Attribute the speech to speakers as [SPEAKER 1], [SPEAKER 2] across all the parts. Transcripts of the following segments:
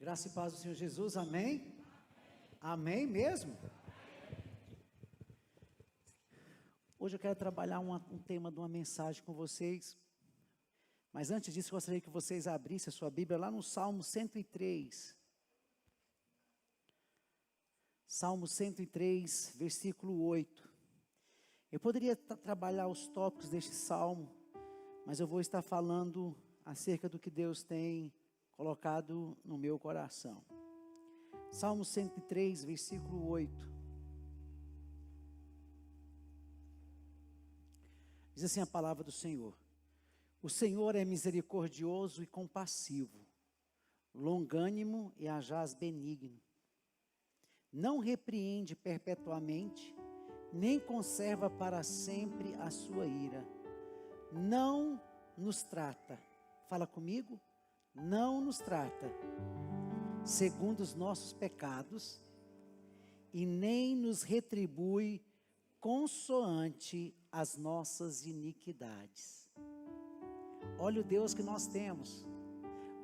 [SPEAKER 1] Graça e paz do Senhor Jesus, amém? Amém mesmo? Hoje eu quero trabalhar um tema de uma mensagem com vocês, mas antes disso eu gostaria que vocês abrissem a sua Bíblia lá no Salmo 103. Salmo 103, versículo 8. Eu poderia trabalhar os tópicos deste salmo, mas eu vou estar falando acerca do que Deus tem colocado no meu coração. Salmo 103, versículo 8. Diz assim a palavra do Senhor: o Senhor é misericordioso e compassivo, longânimo e agaz benigno. Não repreende perpetuamente, nem conserva para sempre a sua ira. Não nos trata, fala comigo, não nos trata segundo os nossos pecados, e nem nos retribui consoante as nossas iniquidades. Olha o Deus que nós temos.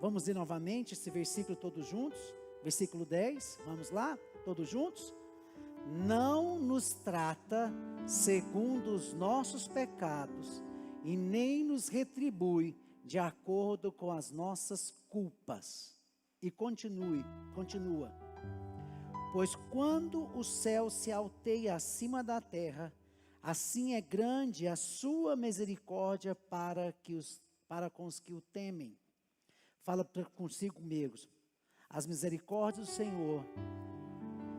[SPEAKER 1] Vamos ler novamente esse versículo todos juntos? Versículo 10, vamos lá? Todos juntos? Não nos trata segundo os nossos pecados, e nem nos retribui de acordo com as nossas culpas. E continua. Pois quando o céu se alteia acima da terra, assim é grande a sua misericórdia para com os que o temem. Fala consigo mesmo. As misericórdias do Senhor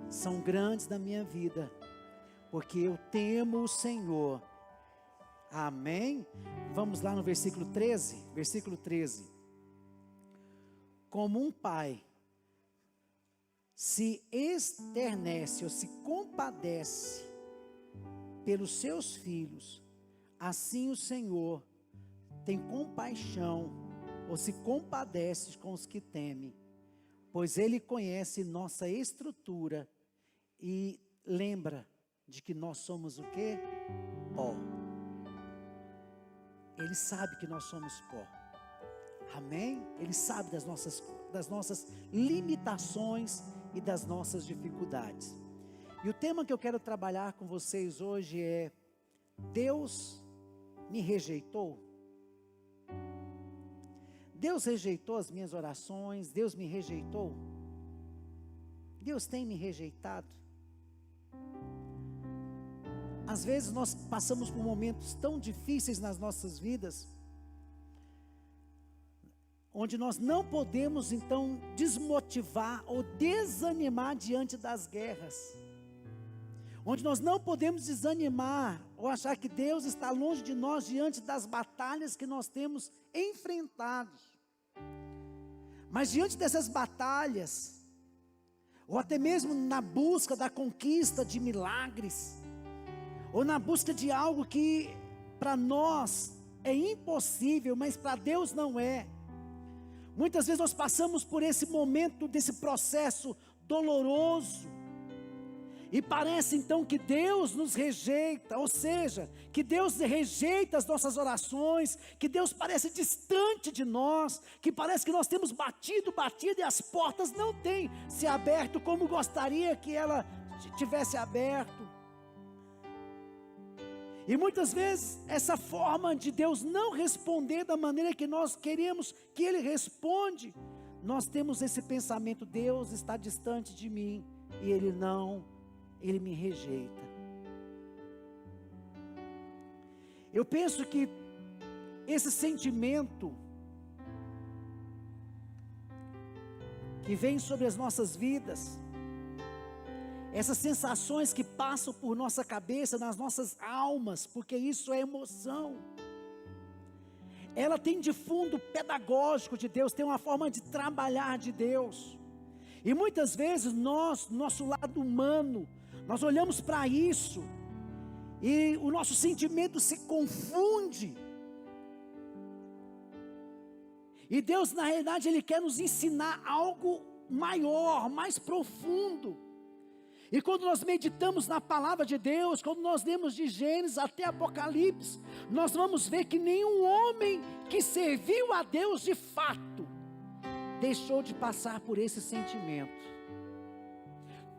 [SPEAKER 1] são grandes na minha vida, porque eu temo o Senhor. Amém? Vamos lá no versículo 13. Versículo 13. Como um pai se esternece ou se compadece pelos seus filhos, assim o Senhor tem compaixão ou se compadece com os que temem, pois Ele conhece nossa estrutura e lembra de que nós somos o quê? Pó. Ele sabe que nós somos pó. Amém? Ele sabe das nossas limitações e das nossas dificuldades. E o tema que eu quero trabalhar com vocês hoje é: Deus me rejeitou? Deus rejeitou as minhas orações? Deus me rejeitou? Deus tem me rejeitado? Às vezes nós passamos por momentos tão difíceis nas nossas vidas, onde nós não podemos então desmotivar ou desanimar diante das guerras, onde nós não podemos desanimar ou achar que Deus está longe de nós diante das batalhas que nós temos enfrentado. Mas diante dessas batalhas, ou até mesmo na busca da conquista de milagres, ou na busca de algo que para nós é impossível, mas para Deus não é. Muitas vezes nós passamos por esse momento, desse processo doloroso, e parece então que Deus nos rejeita, ou seja, que Deus rejeita as nossas orações, que Deus parece distante de nós, que parece que nós temos batido e as portas não têm se aberto como gostaria que ela tivesse aberto. E muitas vezes essa forma de Deus não responder da maneira que nós queremos que Ele responde, nós temos esse pensamento: Deus está distante de mim e Ele me rejeita. Eu penso que esse sentimento que vem sobre as nossas vidas, essas sensações que passam por nossa cabeça, nas nossas almas, porque isso é emoção, ela tem de fundo pedagógico de Deus, tem uma forma de trabalhar de Deus. E muitas vezes nós, nosso lado humano, nós olhamos para isso e o nosso sentimento se confunde. E Deus, na realidade, Ele quer nos ensinar algo maior, mais profundo. E quando nós meditamos na palavra de Deus, quando nós lemos de Gênesis até Apocalipse, nós vamos ver que nenhum homem que serviu a Deus de fato deixou de passar por esse sentimento.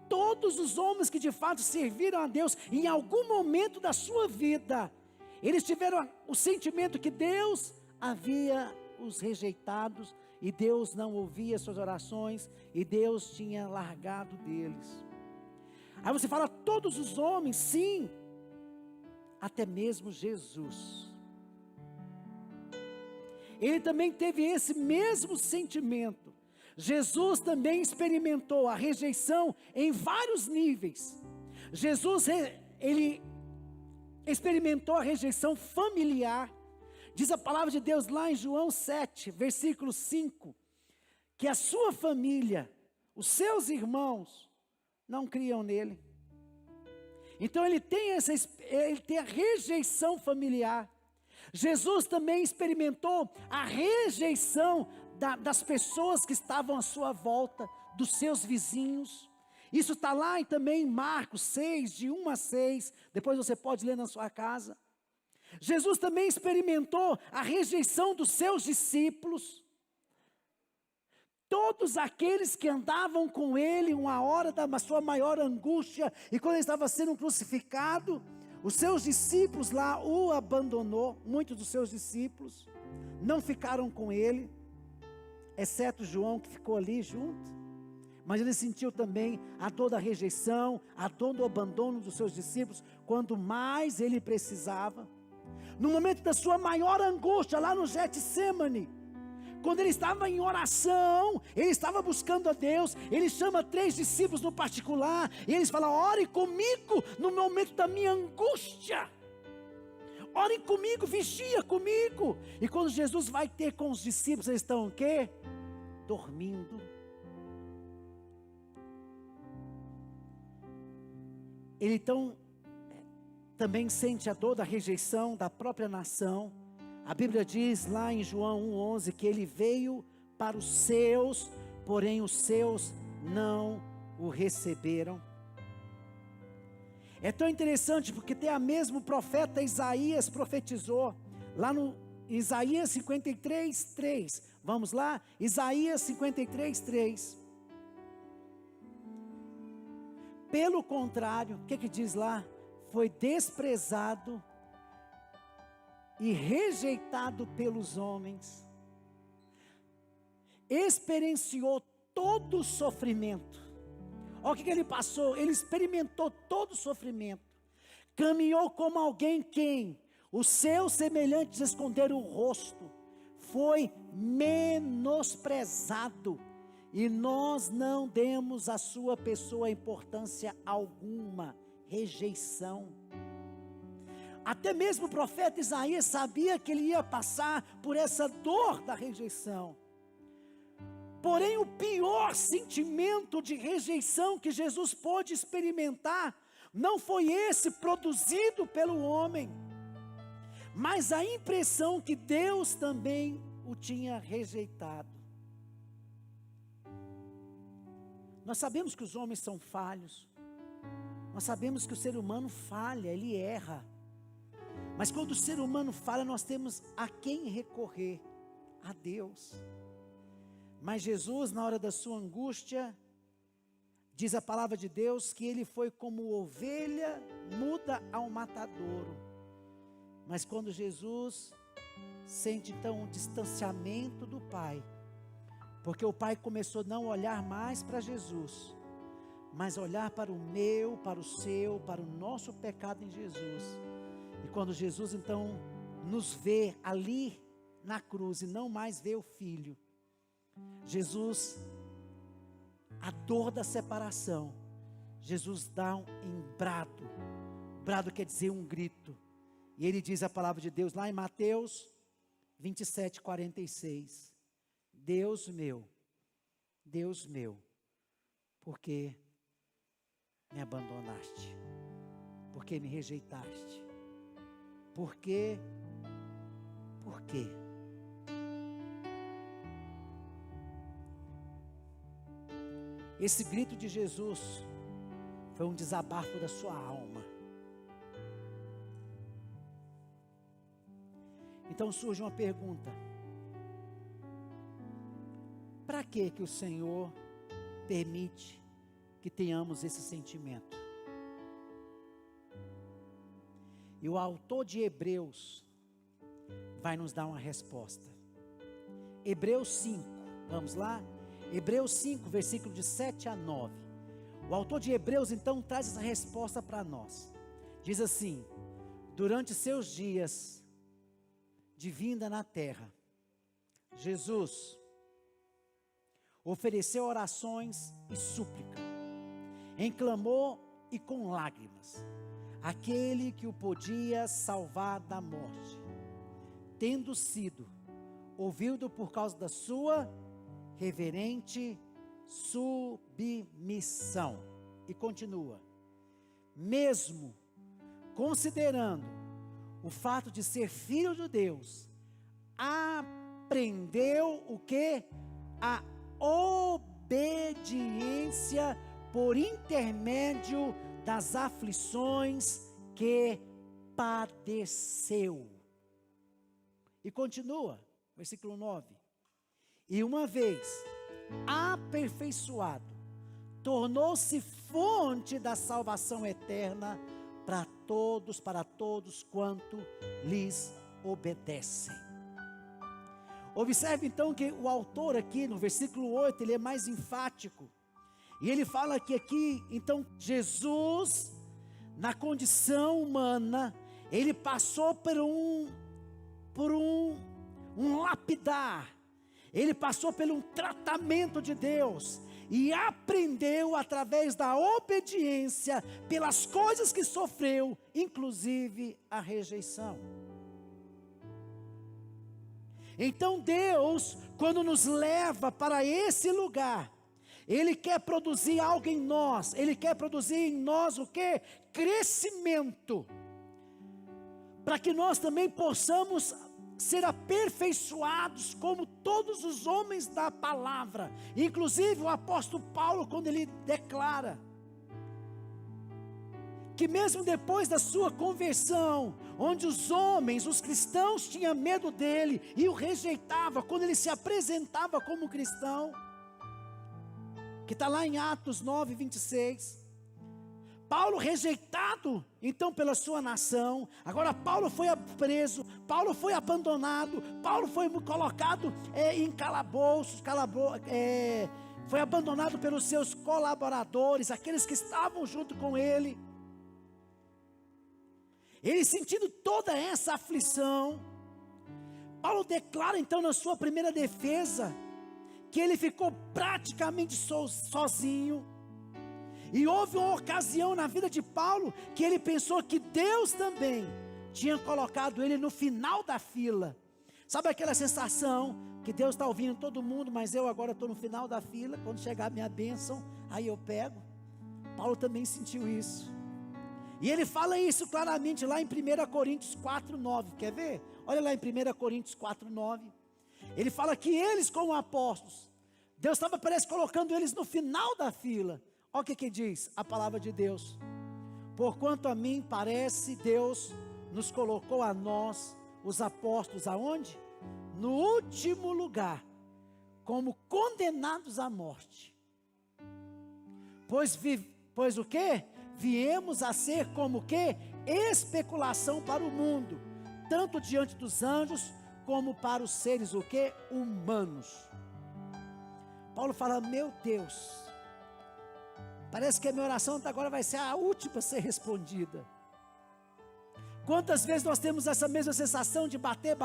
[SPEAKER 1] Todos os homens que de fato serviram a Deus, em algum momento da sua vida, eles tiveram o sentimento que Deus havia os rejeitado, e Deus não ouvia suas orações, e Deus tinha largado deles. Aí você fala, todos os homens, sim, até mesmo Jesus. Ele também teve esse mesmo sentimento. Jesus também experimentou a rejeição em vários níveis. Jesus, ele experimentou a rejeição familiar. Diz a palavra de Deus lá em João 7, versículo 5, que a sua família, os seus irmãos, não criam nele. Então ele tem a rejeição familiar. Jesus também experimentou a rejeição das pessoas que estavam à sua volta, dos seus vizinhos. Isso está lá também em Marcos 6, de 1 a 6, depois você pode ler na sua casa. Jesus também experimentou a rejeição dos seus discípulos. Todos aqueles que andavam com ele uma hora da sua maior angústia, e quando ele estava sendo crucificado, os seus discípulos lá o abandonou. Muitos dos seus discípulos não ficaram com ele, exceto João, que ficou ali junto. Mas ele sentiu também a dor da rejeição, a dor do abandono dos seus discípulos, quando mais ele precisava. No momento da sua maior angústia, lá no Getsêmani, quando ele estava em oração, ele estava buscando a Deus, ele chama 3 discípulos no particular, e eles falam, ore comigo no momento da minha angústia, ore comigo, vigia comigo. E quando Jesus vai ter com os discípulos, eles estão o quê? Dormindo. Ele então também sente a dor da rejeição da própria nação. A Bíblia diz lá em João 1,11 que ele veio para os seus, porém os seus não o receberam. É tão interessante porque até a mesmo profeta Isaías profetizou, lá no Isaías 53:3. Vamos lá? Isaías 53:3. Pelo contrário, o que diz lá? Foi desprezado e rejeitado pelos homens, experienciou todo o sofrimento. Olha o que ele passou, ele experimentou todo o sofrimento, caminhou como alguém quem os seus semelhantes esconderam o rosto, foi menosprezado, e nós não demos à sua pessoa importância alguma. Rejeição. Até mesmo o profeta Isaías sabia que ele ia passar por essa dor da rejeição. Porém, o pior sentimento de rejeição que Jesus pôde experimentar não foi esse produzido pelo homem, mas a impressão que Deus também o tinha rejeitado. Nós sabemos que os homens são falhos. Nós sabemos que o ser humano falha, ele erra. Mas quando o ser humano falha, nós temos a quem recorrer? A Deus. Mas Jesus, na hora da sua angústia, diz a palavra de Deus que ele foi como ovelha muda ao matadouro. Mas quando Jesus sente então um distanciamento do Pai, porque o Pai começou a não olhar mais para Jesus, mas olhar para o meu, para o seu, para o nosso pecado em Jesus. E quando Jesus então nos vê ali na cruz e não mais vê o Filho, Jesus, a dor da separação, Jesus dá um brado. Brado quer dizer um grito. E ele diz a palavra de Deus lá em Mateus 27:46. Deus meu, por que me abandonaste? Por que me rejeitaste? Por quê? Por quê? Esse grito de Jesus foi um desabafo da sua alma. Então surge uma pergunta: para que o Senhor permite que tenhamos esse sentimento? E o autor de Hebreus vai nos dar uma resposta. Hebreus 5, vamos lá? Hebreus 5, versículo de 7 a 9. O autor de Hebreus então traz essa resposta para nós. Diz assim: durante seus dias de vinda na terra, Jesus ofereceu orações e súplica, em clamor e com lágrimas, aquele que o podia salvar da morte, tendo sido ouvido por causa da sua reverente submissão. E continua: mesmo considerando o fato de ser filho de Deus, aprendeu o que? A obediência por intermédio das aflições que padeceu. E continua, versículo 9: e uma vez aperfeiçoado, tornou-se fonte da salvação eterna para todos quanto lhes obedecem. Observe então que o autor aqui no versículo 8, ele é mais enfático, e ele fala que aqui, então, Jesus, na condição humana, ele passou por um lapidar, ele passou por um tratamento de Deus, e aprendeu através da obediência, pelas coisas que sofreu, inclusive a rejeição. Então Deus, quando nos leva para esse lugar, Ele quer produzir algo em nós. Ele quer produzir em nós o quê? Crescimento. Para que nós também possamos ser aperfeiçoados como todos os homens da palavra. Inclusive o apóstolo Paulo, quando ele declara que mesmo depois da sua conversão, onde os homens, os cristãos tinham medo dele e o rejeitavam, quando ele se apresentava como cristão, que está lá em Atos 9, 26, Paulo
[SPEAKER 2] rejeitado então pela sua nação. Agora Paulo foi preso, Paulo foi abandonado, Paulo foi colocado em calabouços, foi abandonado pelos seus colaboradores, aqueles que estavam junto com ele. Ele sentindo toda essa aflição, Paulo declara então na sua primeira defesa, que ele ficou praticamente sozinho. E houve uma ocasião na vida de Paulo, que ele pensou que Deus também tinha colocado ele no final da fila. Sabe aquela sensação, que Deus está ouvindo todo mundo, mas eu agora estou no final da fila, quando chegar a minha bênção, aí eu pego. Paulo também sentiu isso. E ele fala isso claramente lá em 1 Coríntios 4:9, quer ver? Olha lá em 1 Coríntios 4:9, ele fala que eles como apóstolos, Deus estava parece colocando eles no final da fila. Olha o que diz a palavra de Deus: porquanto a mim parece, Deus nos colocou a nós, os apóstolos, aonde? No último lugar, como condenados à morte. Pois o que? Viemos a ser como que? Especulação para o mundo, tanto diante dos anjos, como para os seres o que? Humanos. Paulo fala, meu Deus, parece que a minha oração agora vai ser a última a ser respondida. Quantas vezes nós temos essa mesma sensação de bater,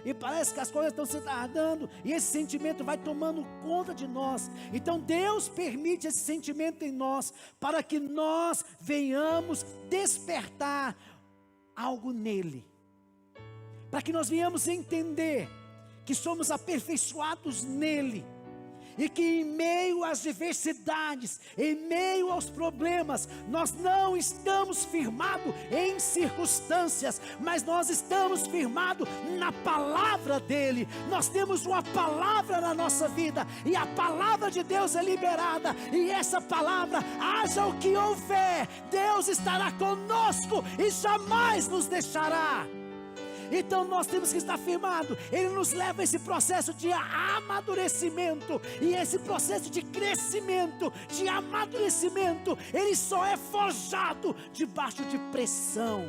[SPEAKER 2] e parece que as coisas estão se tardando, e esse sentimento vai tomando conta de nós. Então Deus permite esse sentimento em nós, para que nós venhamos despertar algo nele, para que nós venhamos entender que somos aperfeiçoados nele, e que em meio às diversidades, em meio aos problemas, nós não estamos firmados em circunstâncias, mas nós estamos firmados na palavra dele. Nós temos uma palavra na nossa vida, e a palavra de Deus é liberada, e essa palavra, haja o que houver, Deus estará conosco e jamais nos deixará. Então nós temos que estar firmados. Ele nos leva a esse processo de amadurecimento. E esse processo de crescimento, de amadurecimento, ele só é forjado debaixo de pressão.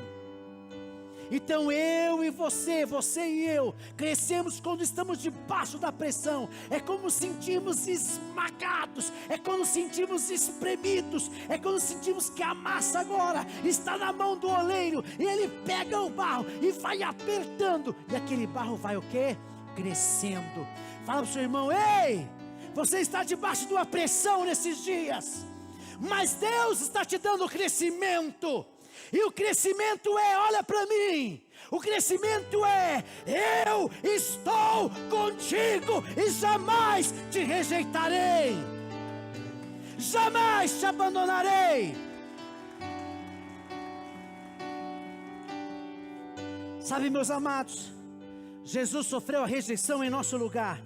[SPEAKER 2] Então eu e você e eu, crescemos quando estamos debaixo da pressão. É como sentimos esmagados, é quando sentimos espremidos, é quando sentimos que a massa agora está na mão do oleiro, e ele pega o barro e vai apertando, e aquele barro vai o quê? Crescendo. Fala para o seu irmão: ei, você está debaixo de uma pressão nesses dias, mas Deus está te dando crescimento. E o crescimento é, olha para mim, o crescimento é: eu estou contigo e jamais te rejeitarei, jamais te abandonarei. Sabe, meus amados, Jesus sofreu a rejeição em nosso lugar,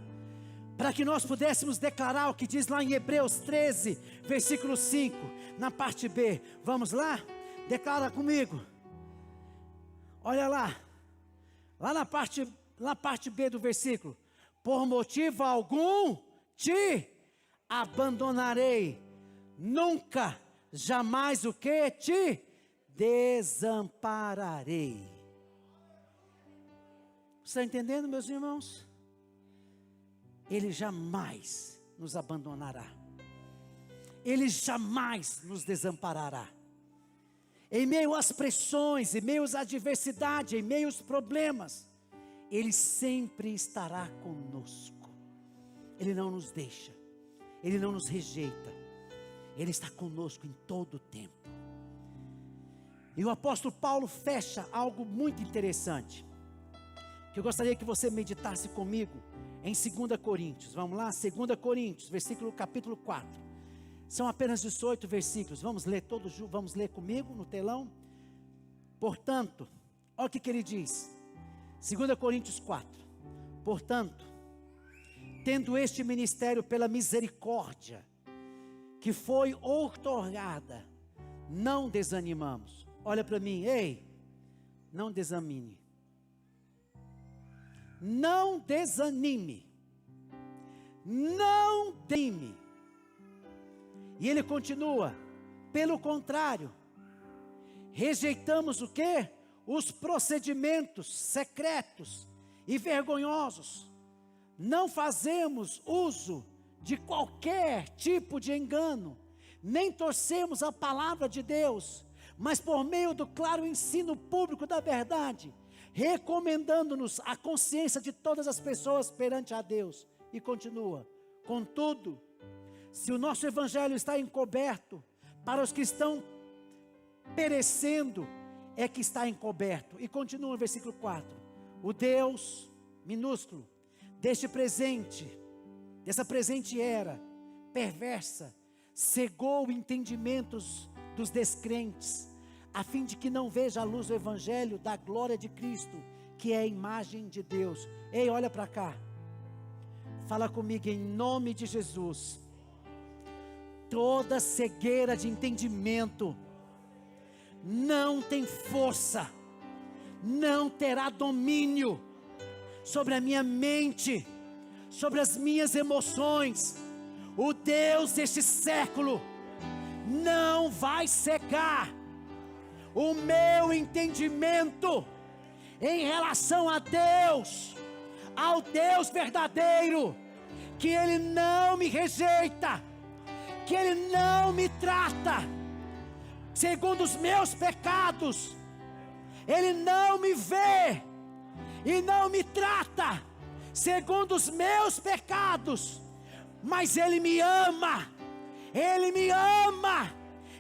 [SPEAKER 2] para que nós pudéssemos declarar o que diz lá em Hebreus 13, versículo 5, na parte B. Vamos lá? Declara comigo. Olha lá na parte B do versículo: por motivo algum te abandonarei, nunca, jamais o que? Te desampararei. Está entendendo, meus irmãos? Ele jamais nos abandonará, Ele jamais nos desamparará. Em meio às pressões, em meio às adversidades, em meio aos problemas, Ele sempre estará conosco. Ele não nos deixa, Ele não nos rejeita, Ele está conosco em todo o tempo. E o apóstolo Paulo fecha algo muito interessante, que eu gostaria que você meditasse comigo, em 2 Coríntios. Vamos lá, 2 Coríntios, capítulo 4. São apenas 18 versículos. Vamos ler todos, vamos ler comigo no telão. Portanto, olha o que ele diz. 2 Coríntios 4. Portanto, tendo este ministério pela misericórdia que foi outorgada, não desanimamos. Olha para mim, ei, não desanime. Não desanime. Não desanime. E ele continua: pelo contrário, rejeitamos o quê? Os procedimentos secretos e vergonhosos. Não fazemos uso de qualquer tipo de engano, nem torcemos a palavra de Deus, mas por meio do claro ensino público da verdade, recomendando-nos a consciência de todas as pessoas perante a Deus. E continua: contudo, se o nosso evangelho está encoberto, para os que estão perecendo é que está encoberto. E continua no versículo 4: o Deus minúsculo dessa presente era perversa, cegou entendimentos dos descrentes, a fim de que não veja a luz do evangelho da glória de Cristo, que é a imagem de Deus. Ei, olha para cá, fala comigo em nome de Jesus. Toda cegueira de entendimento não tem força, não terá domínio sobre a minha mente, sobre as minhas emoções. O Deus deste século não vai cegar o meu entendimento em relação a Deus, ao Deus verdadeiro, que Ele não me rejeita, que Ele não me trata segundo os meus pecados. Ele não me vê e não me trata segundo os meus pecados, mas Ele me ama, Ele me ama,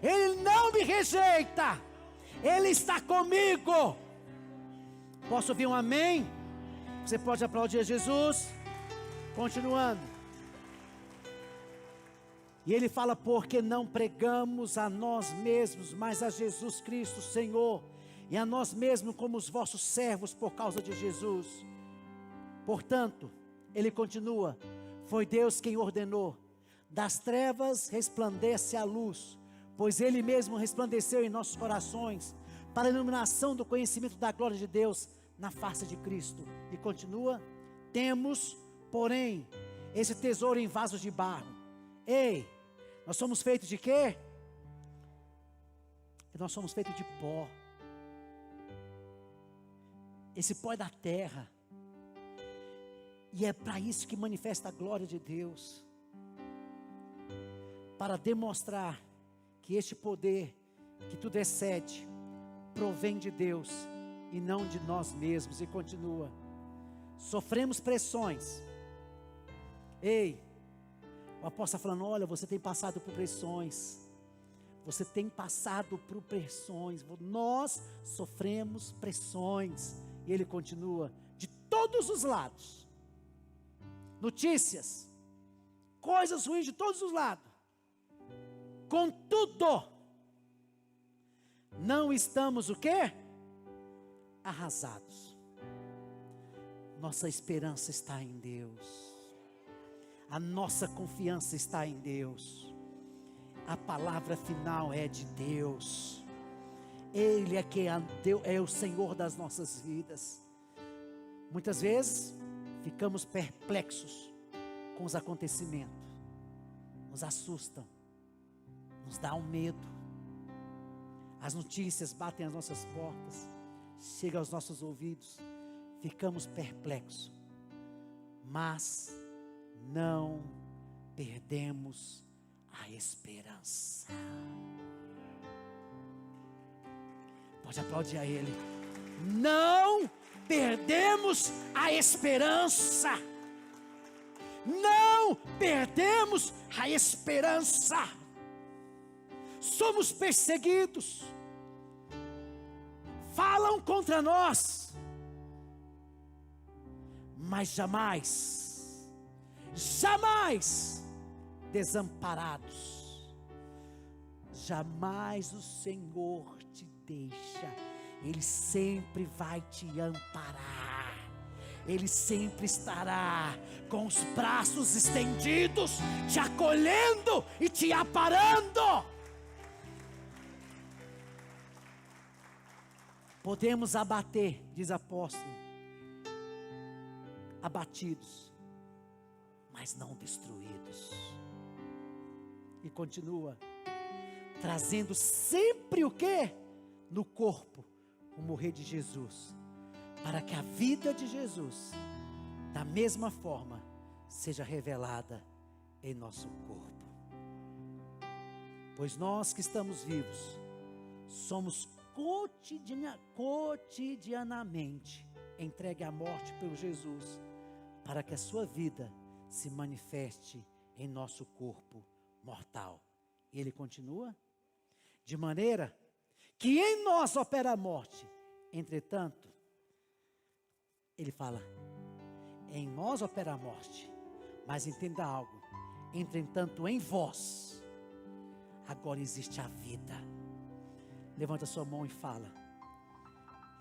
[SPEAKER 2] Ele não me rejeita, Ele está comigo. Posso ouvir um amém? Você pode aplaudir a Jesus. Continuando. E ele fala: porque não pregamos a nós mesmos, mas a Jesus Cristo Senhor, e a nós mesmos como os vossos servos por causa de Jesus. Portanto, ele continua: foi Deus quem ordenou, das trevas resplandece a luz, pois Ele mesmo resplandeceu em nossos corações, para a iluminação do conhecimento da glória de Deus, na face de Cristo. E continua: temos, porém, esse tesouro em vasos de barro. Ei, nós somos feitos de quê? Nós somos feitos de pó. Esse pó é da terra. E é para isso que manifesta a glória de Deus. Para demonstrar que este poder, que tudo excede, provém de Deus e não de nós mesmos. E continua: sofremos pressões. Ei, o apóstolo está falando: olha, você tem passado por pressões. Você tem passado por pressões. Nós sofremos pressões. E ele continua: de todos os lados. Notícias, coisas ruins de todos os lados. Contudo, não estamos o quê? Arrasados. Nossa esperança está em Deus. A nossa confiança está em Deus. A palavra final é de Deus. Ele é que é o Senhor das nossas vidas. Muitas vezes ficamos perplexos com os acontecimentos. Nos assustam. Nos dá um medo. As notícias batem às nossas portas. Chegam aos nossos ouvidos. Ficamos perplexos. Mas não perdemos a esperança. Pode aplaudir a Ele. Não perdemos a esperança. Não perdemos a esperança. Somos perseguidos. Falam contra nós. Mas jamais desamparados. Jamais o Senhor te deixa. Ele sempre vai te amparar. Ele sempre estará com os braços estendidos, te acolhendo e te amparando. Podemos abater, diz o apóstolo, abatidos, mas não destruídos. E continua, trazendo sempre o quê? No corpo, o morrer de Jesus, para que a vida de Jesus, da mesma forma, seja revelada em nosso corpo. Pois nós que estamos vivos, somos cotidianamente entregue à morte pelo Jesus, para que a sua vida se manifeste em nosso corpo mortal. E ele continua, de maneira que em nós opera a morte, entretanto, ele fala, em nós opera a morte, mas entenda algo, entretanto em vós, agora existe a vida. Levanta sua mão e fala,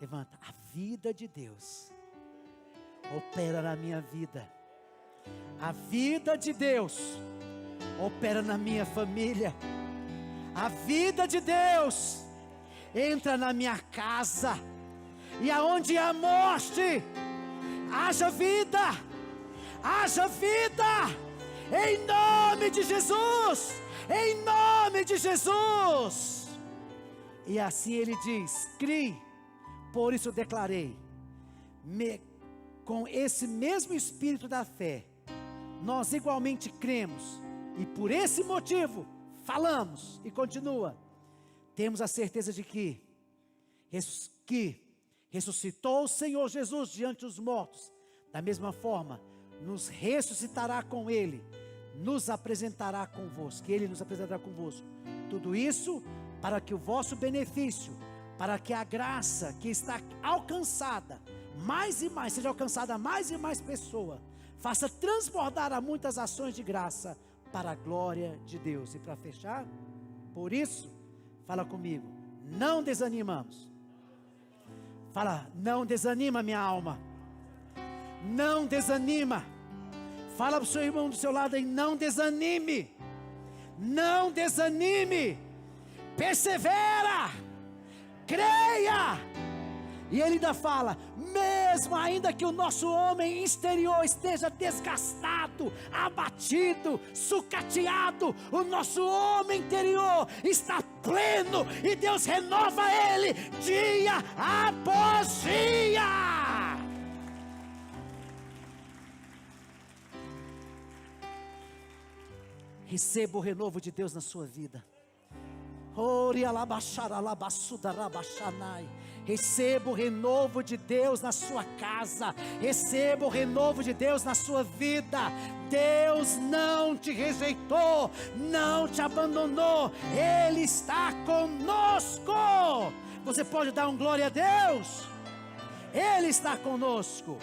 [SPEAKER 2] levanta, a vida de Deus opera na minha vida. A vida de Deus opera na minha família. A vida de Deus entra na minha casa. E aonde há morte, haja vida. Haja vida. Em nome de Jesus. Em nome de Jesus. E assim ele diz, crie, por isso declarei, com esse mesmo espírito da fé, nós igualmente cremos, e por esse motivo, falamos, e continua, temos a certeza de que ressuscitou o Senhor Jesus diante dos mortos, da mesma forma, nos ressuscitará com Ele, nos apresentará convosco, que Ele nos apresentará convosco, tudo isso para que o vosso benefício, para que a graça que está alcançada, mais e mais, seja alcançada a mais e mais pessoas, faça transbordar a muitas ações de graça, para a glória de Deus. E para fechar, por isso, fala comigo, não desanimamos. Fala, não desanima minha alma. Não desanima. Fala para o seu irmão do seu lado aí, não desanime. Não desanime. Persevera. Creia. E ele ainda fala: mesmo ainda que o nosso homem exterior esteja desgastado, abatido, sucateado, o nosso homem interior está pleno e Deus renova ele dia após dia. Receba o renovo de Deus na sua vida. Receba o renovo de Deus na sua casa. Receba o renovo de Deus na sua vida. Deus não te rejeitou, não te abandonou. Ele está conosco. Você pode dar um glória a Deus? Ele está conosco.